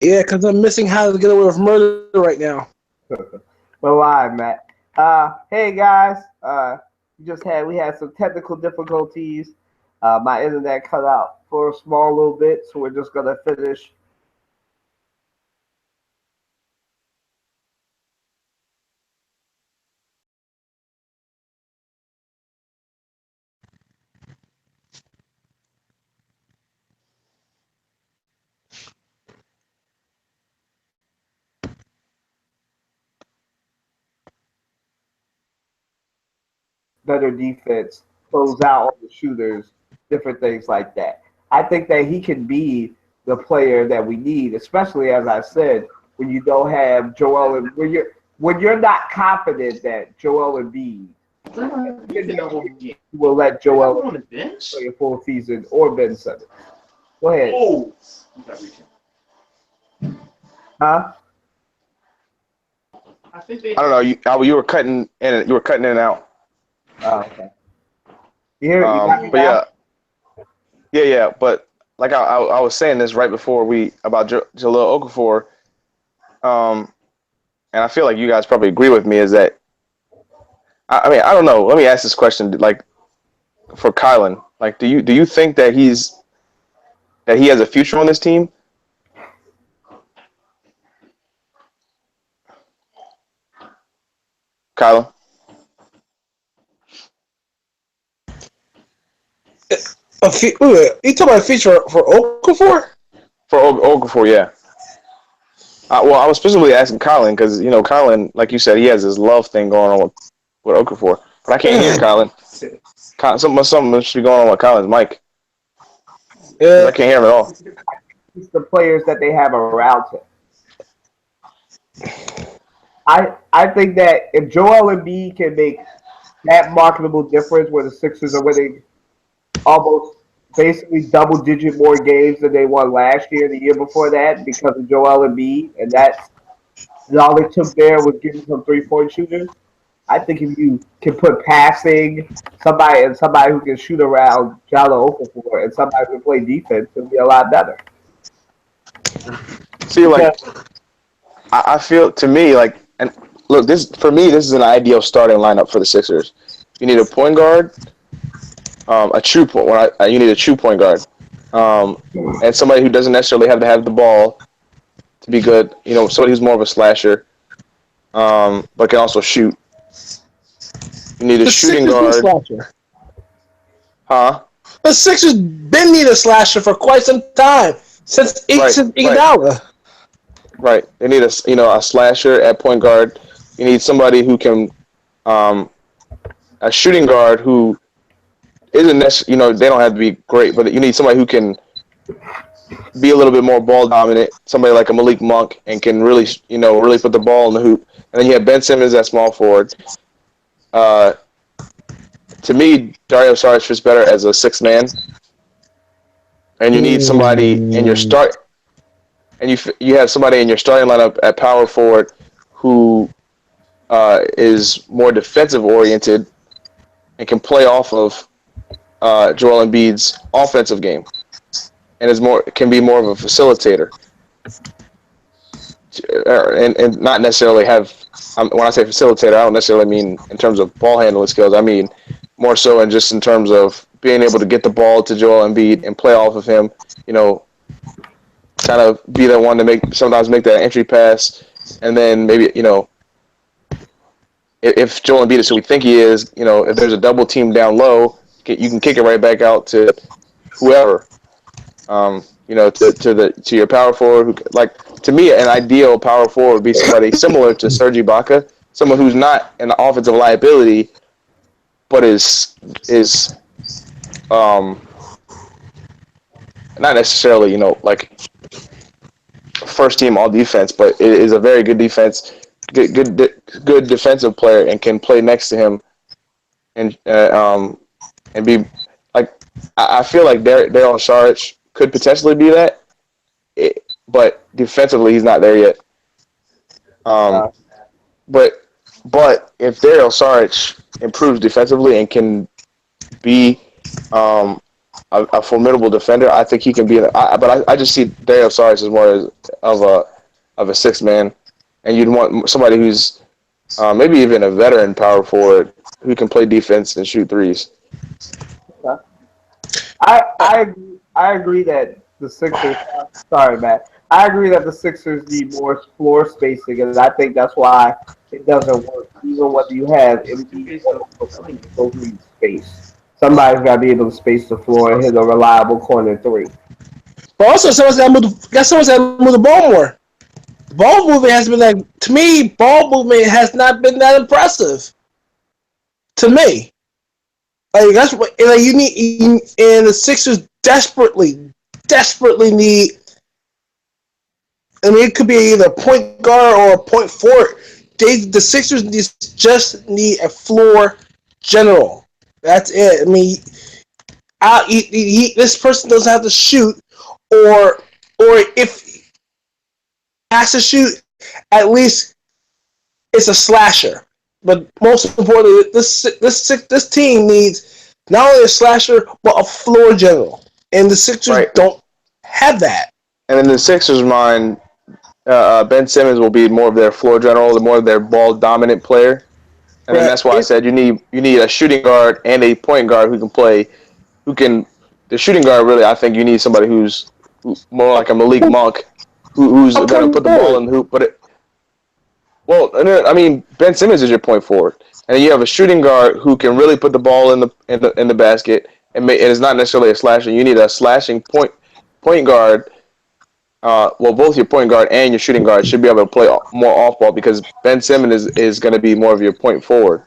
Yeah, because I'm missing How to Get Away with Murder right now. But why, Matt? Hey guys. We had some technical difficulties. My internet cut out for a small little bit, so we're just gonna finish. Better defense, close out on the shooters, different things like that. I think that he can be the player that we need, especially as I said, when you don't have Joel and when you're not confident that Joel Embiid will let Joel play a full season or Ben Simmons. Go ahead. Huh? I don't know. You were cutting in. You were cutting in and out. Oh, okay. You got me But now? yeah. But like I was saying this right before we about Jahlil Okafor, and I feel like you guys probably agree with me. Is that I mean I don't know. Let me ask this question. Like for Kylan, like do you think that he has a future on this team? Kylan, You talking about a feature for Okafor? for Okafor, yeah. Well, I was specifically asking Colin because Colin, like you said, he has this love thing going on with Okafor, but I can't hear Colin. Something should be going on with Colin's mic because I Yeah. can't hear him at all. It's the players that they have around him. I think that if Joel Embiid can make that marketable difference where the Sixers are winning almost basically double digit more games than they won last year, the year before that, because of Joel Embiid, and that's all it took there was getting some 3-point shooters. I think if you can put passing somebody who can shoot around Jallo Okafor and somebody who can play defense, it'll be a lot better. See, like Because I feel to me like, and look, this is an ideal starting lineup for the Sixers. You need a point guard, a true point. You need a true point guard, and somebody who doesn't necessarily have to have the ball to be good. Somebody who's more of a slasher, but can also shoot. You need a The shooting Sixers need a guard, slasher. huh? The Sixers been need a slasher for quite some time since Right, right, Iguodala. right. They need a slasher at point guard. You need somebody who can a shooting guard who isn't necessarily they don't have to be great, but you need somebody who can be a little bit more ball dominant. Somebody like a Malik Monk and can really put the ball in the hoop. And then you have Ben Simmons at small forward. Uh, to me, Dario Saric fits better as a sixth man, and you need somebody in your start, and you have somebody in your starting lineup at power forward who is more defensive oriented and can play off of Joel Embiid's offensive game, and can be more of a facilitator, and not necessarily have. When I say facilitator, I don't necessarily mean in terms of ball handling skills. I mean more so in terms of being able to get the ball to Joel Embiid and play off of him. Kind of be the one to sometimes make that entry pass, and then maybe if Joel Embiid is who we think he is, if there's a double team down low, you can kick it right back out to whoever. To your power forward. To me, an ideal power forward would be somebody similar to Serge Ibaka, someone who's not an offensive liability, but is not necessarily like first team all defense, but it is a very good defense, good defensive player, and can play next to him, and be like I feel like Daryl Saric could potentially be that, but defensively he's not there yet. uh, But if Daryl Saric improves defensively and can be a formidable defender. I think he can be. But I just see Dario Saric as more of a sixth man, and you'd want somebody who's maybe even a veteran power forward who can play defense and shoot threes. I agree that the Sixers. Sorry, Matt. I agree that the Sixers need more floor spacing, and I think that's why it doesn't work. Even when you have Embiid, need space. Somebody's got to be able to space the floor and hit a reliable corner three. But also, someone's got to move the ball more. Ball movement has been like, to me, ball movement has not been that impressive. To me. Like, that's what, like, you need, and the Sixers desperately need, I mean, it could be either a point guard or a point forward. The Sixers just need a floor general. That's it. I mean, this person doesn't have to shoot, or if he has to shoot, at least it's a slasher. But most importantly, this team needs not only a slasher but a floor general, and the Sixers don't have that. And in the Sixers' mind, Ben Simmons will be more of their floor general, more of their ball dominant player, and then that's why I said you need a shooting guard and a point guard who can play, the shooting guard really. I think you need somebody who's more like a Malik Monk, who's going to put the ball in the hoop, Well, I mean, Ben Simmons is your point forward, and then you have a shooting guard who can really put the ball in the basket, and it's not necessarily a slasher. You need a slashing point guard. Both your point guard and your shooting guard should be able to play more off ball because Ben Simmons is going to be more of your point forward.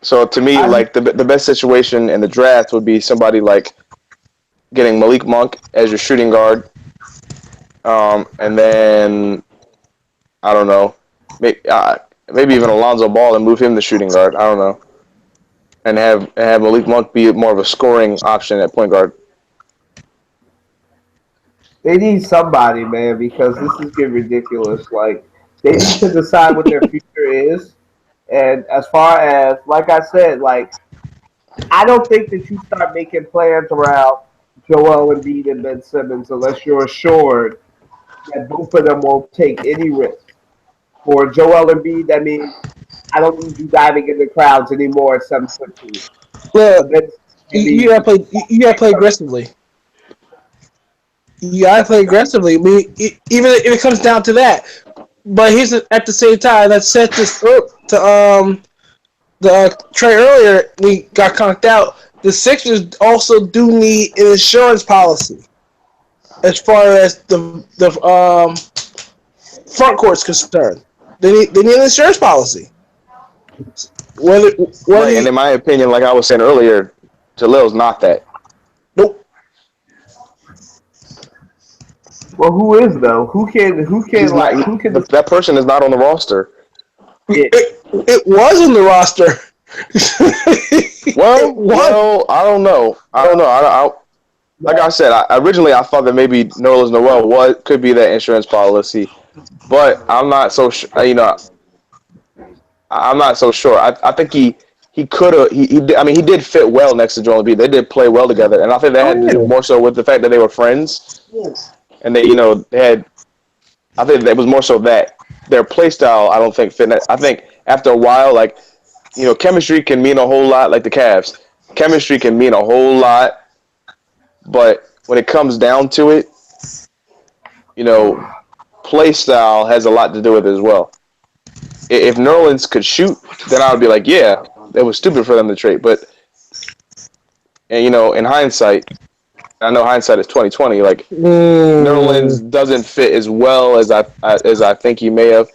So to me, like the best situation in the draft would be somebody like getting Malik Monk as your shooting guard. And then I don't know, maybe even Alonzo Ball and move him to shooting guard. I don't know, and have Malik Monk be more of a scoring option at point guard. They need somebody, man, because this is getting ridiculous. Like they need to decide what their future is. And as far as, like I said, like I don't think that you start making plans around Joel Embiid and Ben Simmons unless you're assured that both of them won't take any risk. For Joel Embiid, that means I don't need you diving in the crowds anymore at 7-2. Well, you gotta play aggressively. You gotta play aggressively. I mean, even if it comes down to that. But here's at the same time, let's set this up to the trade earlier. We got conked out. The Sixers also do need an insurance policy as far as the front court's concerned. They need an insurance policy. And in my opinion, like I was saying earlier, Jalil's not that. Nope. Well, who is though? Who can? That person is not on the roster. It was on the roster. Well, I don't know. Like I said, originally I thought that maybe Nerlens Noel could be that insurance policy, but I'm not so I'm not so sure. I think he could have. He did fit well next to Joel Embiid. They did play well together, and I think that had to do more so with the fact that they were friends, and they had. I think it was more so that their play style. I don't think fit. I think after a while, like chemistry can mean a whole lot. Like the Cavs, chemistry can mean a whole lot, but when it comes down to it, play style has a lot to do with it as well. If Nerlens could shoot, then I would be like, yeah, it was stupid for them to trade. But, in hindsight, I know hindsight is 20/20. Like Nerlens doesn't fit as well as I think he may have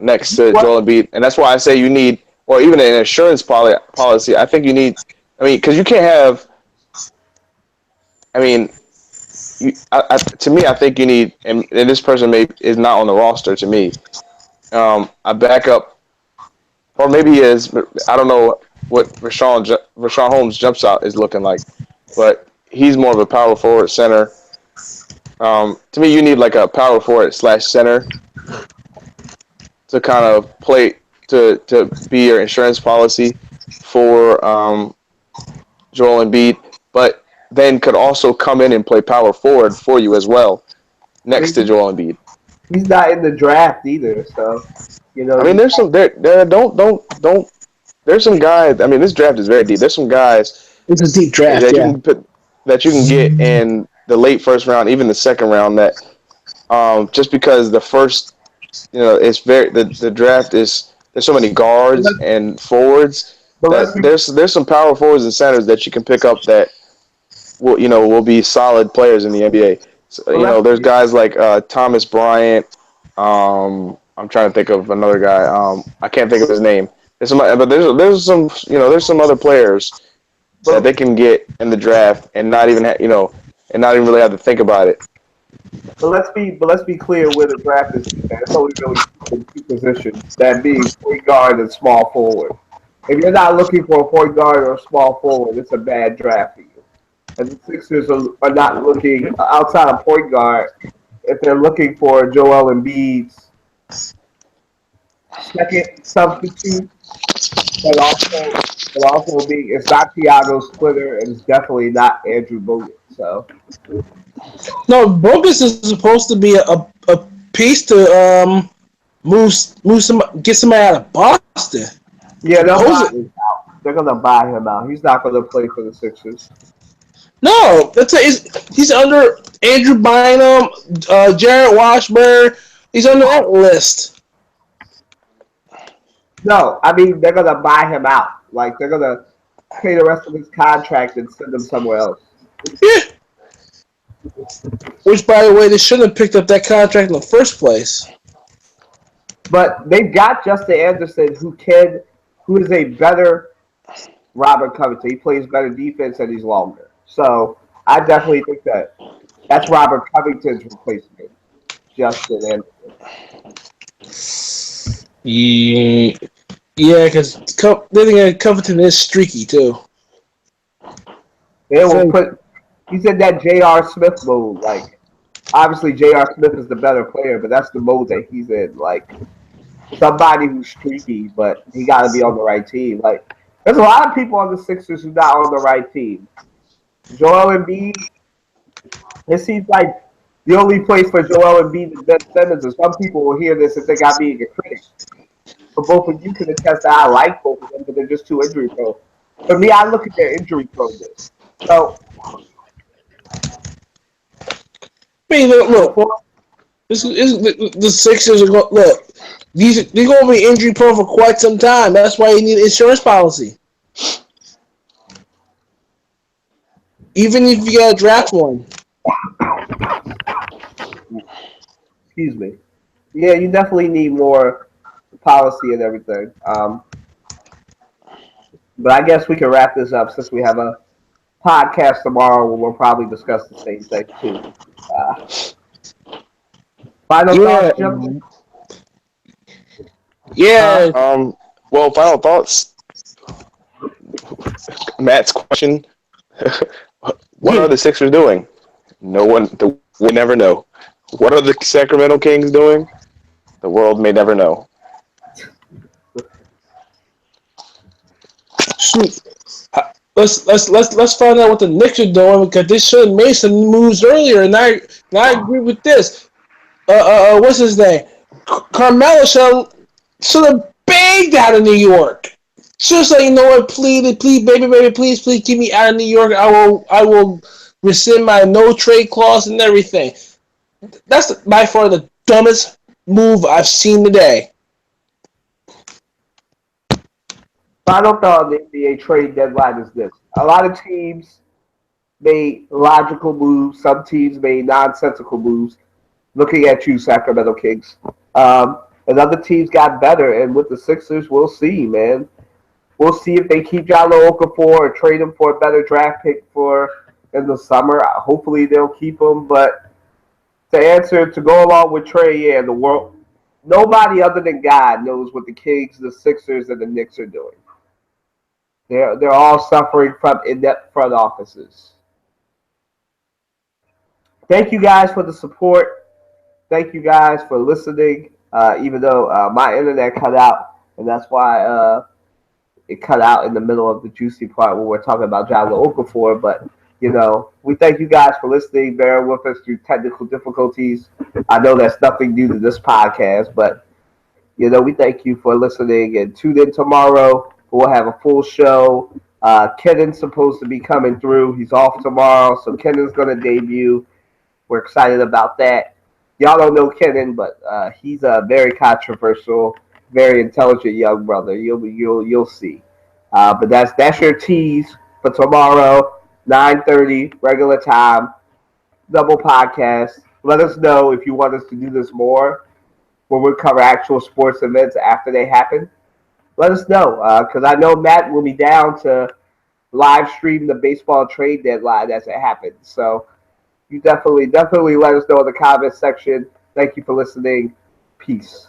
next to Joel Embiid, and that's why I say you need, or even an insurance policy. I think you need. Because you can't have. To me, I think you need, and this person is not on the roster to me. A backup, or maybe he is. But I don't know what Rashawn Holmes jump shot is looking like, but he's more of a power forward center. To me, you need like a power forward / center to kind of play to be your insurance policy. for Joel Embiid, but then could also come in and play power forward for you as well, I next to mean, Joel Embiid. he's not in the draft either, so I mean, you there's some there don't there's some guys. I mean, this draft is very deep. There's some guys It's a deep draft, that you yeah. can put that you can get in the late first round, even the second round. That just because the first, it's very the draft is there's so many guards and forwards but let's that be there's some power forwards and centers that you can pick up that will be solid players in the NBA. So, but let's there's be, guys like Thomas Bryant. I'm trying to think of another guy. I can't think of his name. There's some there's some other players that but, they can get in the draft and not even and not even really have to think about it. but let's be clear where the draft is. It's only really in two positions, that being point guard and small forward. If you're not looking for a point guard or a small forward, it's a bad draft for you. And the Sixers are not looking outside of point guard. If they're looking for Joel Embiid's second substitute, but also being it's not Thiago Splitter and it's definitely not Andrew Bogut. So No, Bogus is supposed to be a piece to get somebody out of Boston. yeah, Supposedly. they're gonna buy him out. He's not gonna play for the Sixers. No, he's under Andrew Bynum, Jarrett Washburn. He's under that list. No, I mean they're gonna buy him out. Like they're gonna pay the rest of his contract and send him somewhere else. Yeah. Which, by the way, they shouldn't have picked up that contract in the first place. But they've got Justin Anderson, who is a better Robert Covington. He plays better defense and he's longer. So I definitely think that's Robert Covington's replacement, Justin Anderson. Yeah, because Covington is streaky too. They will put. He's in that J.R. Smith mode. Like obviously J.R. Smith is the better player, but that's the mode that he's in. Like somebody who's streaky, but he got to be on the right team. Like there's a lot of people on the Sixers who's not on the right team. Joel Embiid, it seems like the only place for Joel Embiid is Ben Simmons, and some people will hear this and think I'm being a critic. But both of you can attest that I like both of them, but they're just too injury prone. For me, I look at their injury proneness. So, I mean, look, the Sixers are going. Look, they're going to be injury prone for quite some time. That's why you need an insurance policy. Even if you got to draft one. excuse me. Yeah, you definitely need more policy and everything. But I guess we can wrap this up since we have a podcast tomorrow where we'll probably discuss the same thing too. Final thoughts, gentlemen? Yeah. Well, final thoughts. Matt's question: what are the Sixers doing? No one. We never know. What are the Sacramento Kings doing? The world may never know. Shoot. Let's find out what the Knicks are doing because they should have made some moves earlier, and I agree with this. What's his name? Carmelo should have begged out of New York. Should have said, you know what, please, baby, please keep me out of New York. I will rescind my no trade clause and everything. That's by far the dumbest move I've seen today. Final thought on the NBA trade deadline is this. A lot of teams made logical moves. Some teams made nonsensical moves. Looking at you, Sacramento Kings. And other teams got better. And with the Sixers, we'll see, man. We'll see if they keep Jallo Okafor or trade him for a better draft pick in the summer. Hopefully they'll keep him. But to go along with Trey, yeah, the world, nobody other than God knows what the Kings, the Sixers, and the Knicks are doing. They're all suffering from inept front offices. Thank you guys for the support. Thank you guys for listening. Even though my internet cut out, and that's why it cut out in the middle of the juicy part when we're talking about Jallo Okafor. But, we thank you guys for listening, bearing with us through technical difficulties. I know that's nothing new to this podcast, but, we thank you for listening and tune in tomorrow. We'll have a full show. Kennan's supposed to be coming through. He's off tomorrow, so Kennan's going to debut. We're excited about that. Y'all don't know Kennan, but he's a very controversial, very intelligent young brother. You'll see. But that's your tease for tomorrow, 9:30 regular time, double podcast. Let us know if you want us to do this more when we cover actual sports events after they happen. Let us know because I know Matt will be down to live stream the baseball trade deadline as it happens. So you definitely let us know in the comments section. Thank you for listening. Peace.